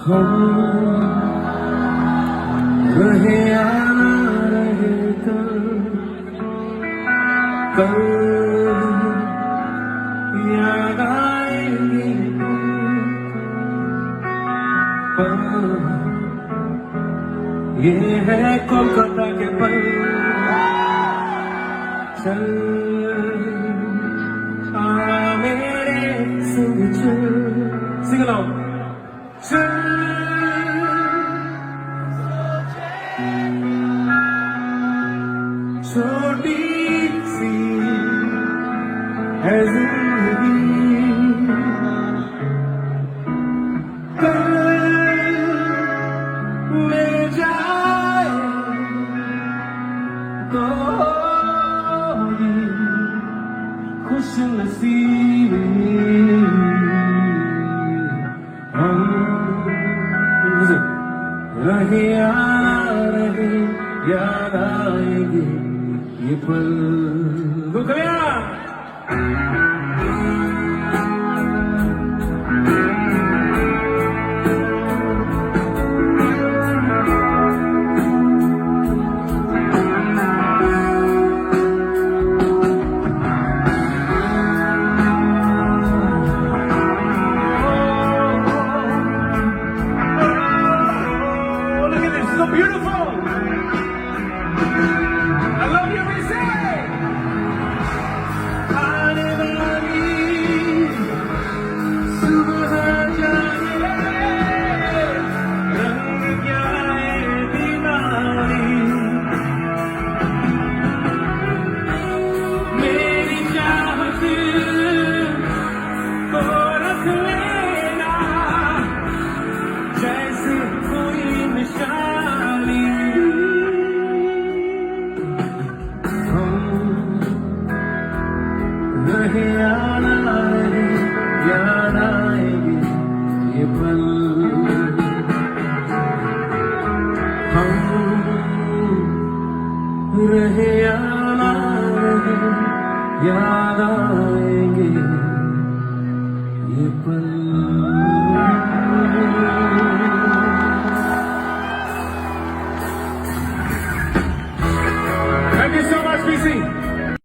हम रहे या ना रहे कल याद आएंगे पल। ये है कोलकाता के पल। चल आ मेरे संग चल, sing along. चल छोटी सी है जिंदगी, कल मिल जाए तो होगी खुश नसीबी। हम रहे या रहे याद आएंगे ये पल। रुकया so beautiful. I love you, we say. आने वाली सुबह जागे, रंग क्या है दीवानी। मेरी चाहत को रख लेना जैसे कोई निशानी। रहे या ना रहे याद आएंगे ये पल। हम रहे या ना रहे याद आएंगे ये पल। Thank you so much, BC.